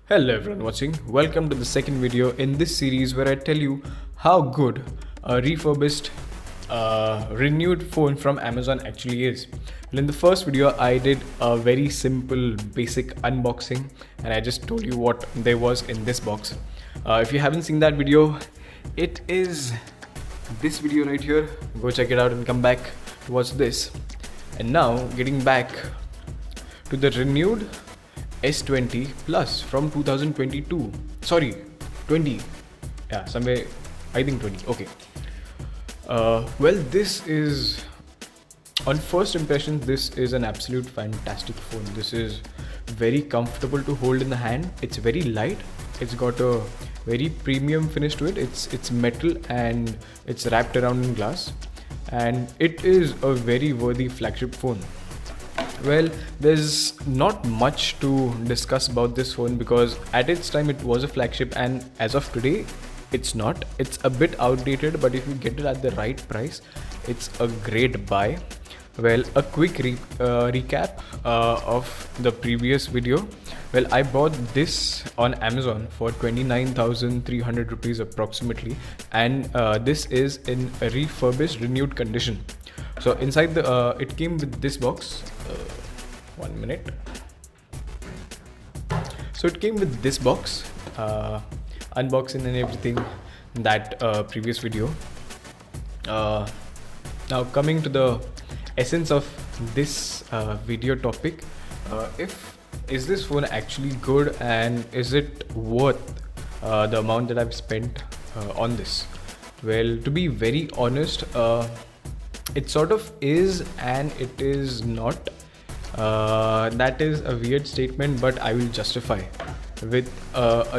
Hello everyone watching, welcome to the second video in this series where I tell you how good a refurbished renewed phone from Amazon actually is. Well, in the first video I did a very simple basic unboxing and I just told you what there was in this box. If you haven't seen that video, it is this video right here. Go check it out and come back to watch this. And now getting back to the renewed S20 Plus from 2022. Sorry, 20. Yeah, somewhere, I think 20. Okay. Well, this is, on first impression, this is an absolute fantastic phone. This is very comfortable to hold in the hand. It's very light. It's got a very premium finish to it. It's metal and it's wrapped around in glass. And it is a very worthy flagship phone. Well, there's not much to discuss about this phone because at its time it was a flagship and as of today it's not. It's a bit outdated, but if you get it at the right price, it's a great buy. Well, a quick recap of the previous video. Well, I bought this on Amazon for 29,300 rupees approximately, and this is in a refurbished, renewed condition. So inside the it came with this box. 1 minute. So it came with this box, unboxing and everything, that previous video. Now coming to the essence of this video topic, is this phone actually good and is it worth the amount that I've spent on this? Well, to be very honest, it sort of is and it is not. That is a weird statement, but I will justify with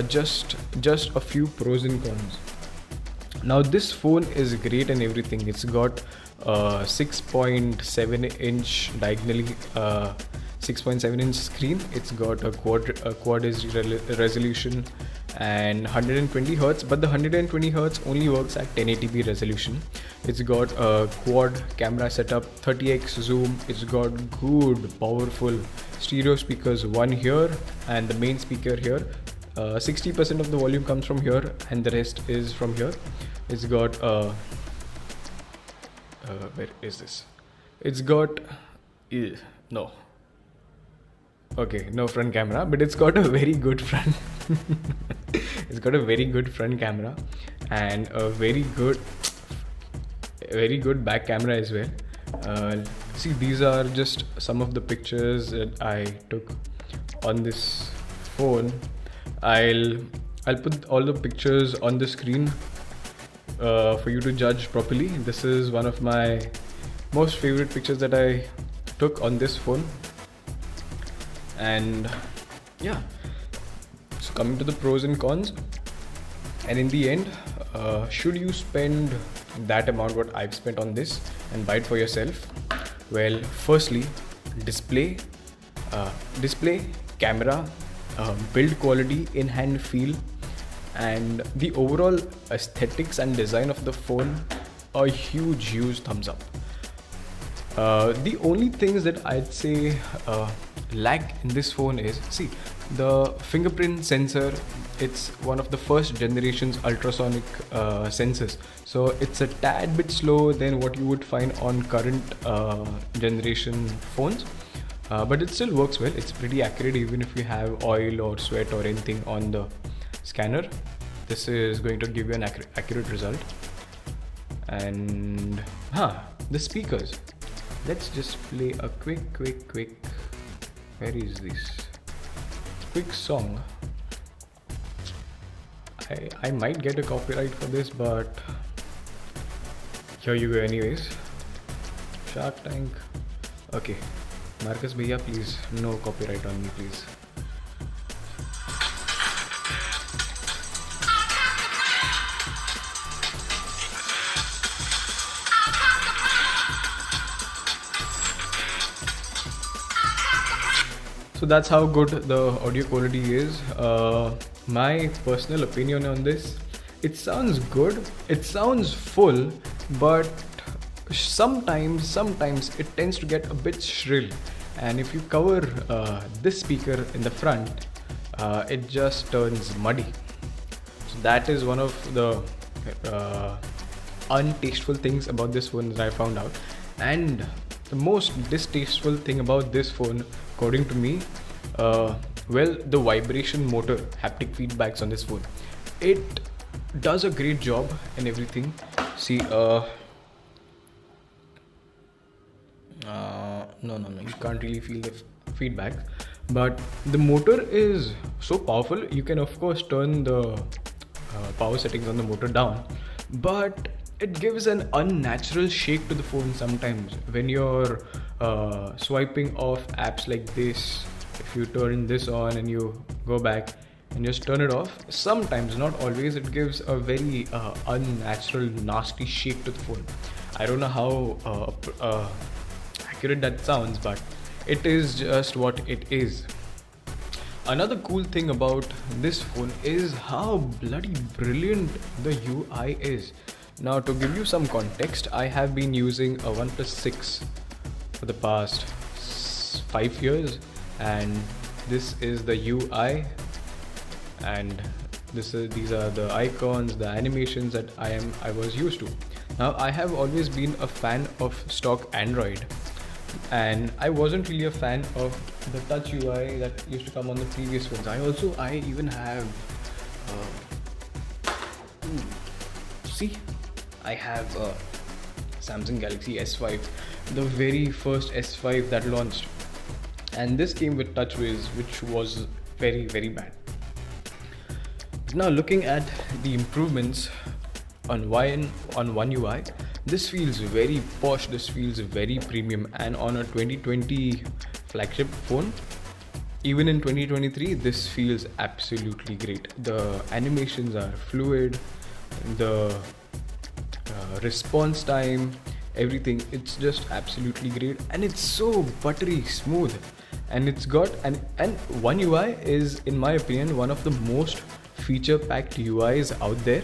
just a few pros and cons. Now this phone is great and everything. It's got 6.7 inch diagonally 6.7 inch screen. It's got a quad HD resolution and 120 hertz, but the 120 hertz only works at 1080p resolution. It's got a quad camera setup, 30x zoom. It's got good powerful stereo speakers, one here and the main speaker here. 60% of the volume comes from here and the rest is from here. It's got where is this? It's got no. Okay, no front camera, but it's got a very good front. It's got a very good front camera and a very good back camera as well. See, these are just some of the pictures that I took on this phone. I'll put all the pictures on the screen for you to judge properly. This is one of my most favorite pictures that I took on this phone. And yeah, so coming to the pros and cons, and in the end, should you spend that amount what I've spent on this and buy it for yourself? Well, firstly, display, camera, build quality, in-hand feel, and the overall aesthetics and design of the phone, a huge thumbs up. The only things that I'd say lack in this phone is, see, the fingerprint sensor. It's one of the first generation's ultrasonic sensors, so it's a tad bit slow than what you would find on current generation phones, but it still works well. It's pretty accurate even if you have oil or sweat or anything on the scanner. This is going to give you an accurate result. And the speakers. Let's just play a quick, where is this? Quick song. I might get a copyright for this, but here you go anyways. Shark Tank. Okay, Marcus Bhaiya, please, no copyright on me, please. So that's how good the audio quality is. My personal opinion on this, it sounds good, it sounds full, but sometimes it tends to get a bit shrill. And if you cover this speaker in the front, it just turns muddy. So that is one of the untasteful things about this phone that I found out. And the most distasteful thing about this phone, according to me, well, the vibration motor, haptic feedbacks on this phone. It does a great job and everything. See, no, you can't really feel the feedback, but the motor is so powerful. You can of course turn the power settings on the motor down, but it gives an unnatural shake to the phone sometimes when you're swiping off apps like this. If you turn this on and you go back and just turn it off, sometimes, not always, it gives a very unnatural, nasty shake to the phone. I don't know how accurate that sounds, but it is just what it is. Another cool thing about this phone is how bloody brilliant the UI is. Now, to give you some context, I have been using a OnePlus 6 for the past 5 years, and this is the UI, and these are the icons, the animations that I was used to. Now, I have always been a fan of stock Android, and I wasn't really a fan of the touch UI that used to come on the previous phones. I even have I have a Samsung Galaxy S5, the very first S5 that launched, and this came with TouchWiz, which was very, very bad. Now, looking at the improvements on One UI, this feels very posh, this feels very premium, and on a 2020 flagship phone, even in 2023, this feels absolutely great. The animations are fluid, the response time, everything, it's just absolutely great, and it's so buttery smooth. And it's got and One UI is, in my opinion, one of the most feature packed UIs out there.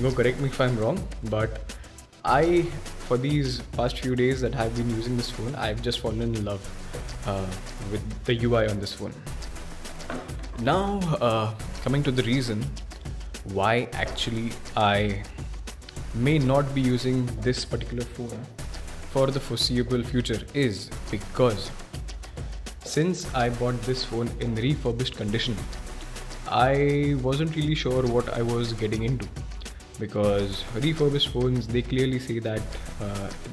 Go correct me if I'm wrong, but for these past few days that I've been using this phone, I've just fallen in love with the UI on this phone. Now, coming to the reason why actually I may not be using this particular phone for the foreseeable future is because since I bought this phone in refurbished condition, I wasn't really sure what I was getting into, because refurbished phones, they clearly say that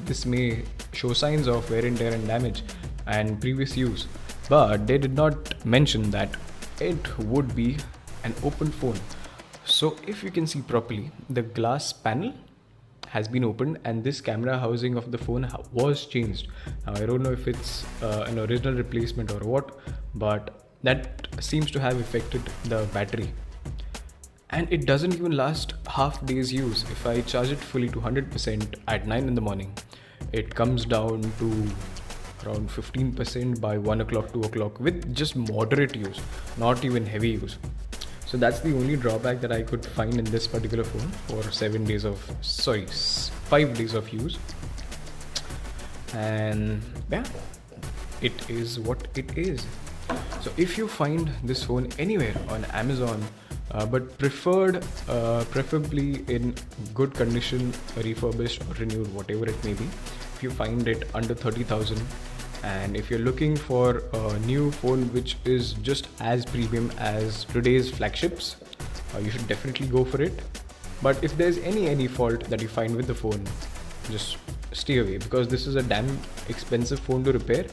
this may show signs of wear and tear and damage and previous use, but they did not mention that it would be an open phone. So if you can see properly, the glass panel has been opened and this camera housing of the phone was changed. Now, I don't know if it's an original replacement or what, but that seems to have affected the battery, and it doesn't even last half day's use. If I charge it fully to 100% at 9 in the morning, it comes down to around 15% by 1 o'clock, 2 o'clock with just moderate use, not even heavy use. So that's the only drawback that I could find in this particular phone for 5 days of use. And yeah, it is what it is. So if you find this phone anywhere on Amazon, but preferably in good condition, refurbished or renewed, whatever it may be, if you find it under 30,000, and if you're looking for a new phone which is just as premium as today's flagships, you should definitely go for it. But if there's any fault that you find with the phone, just stay away, because this is a damn expensive phone to repair.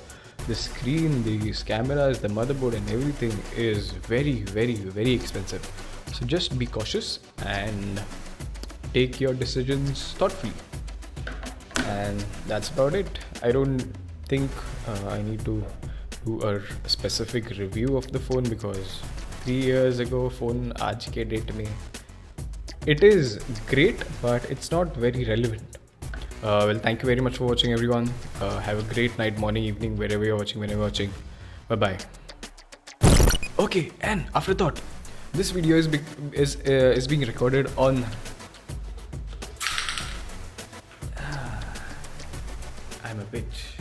The screen, these cameras, the motherboard and everything is very, very, very expensive. So just be cautious and take your decisions thoughtfully. And that's about it. I don't think I need to do a specific review of the phone, because 3 years ago phone aaj ke date mein, it is great, but it's not very relevant. Well, thank you very much for watching, everyone. Have a great night, morning, evening, wherever you're watching, whenever you're watching. Bye bye. Okay, and afterthought. This video is being recorded on. I'm a bitch.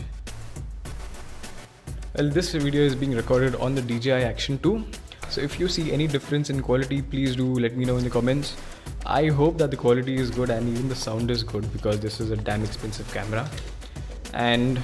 Well, this video is being recorded on the DJI Action 2. So if you see any difference in quality, please do let me know in the comments. I hope that the quality is good and even the sound is good, because this is a damn expensive camera. And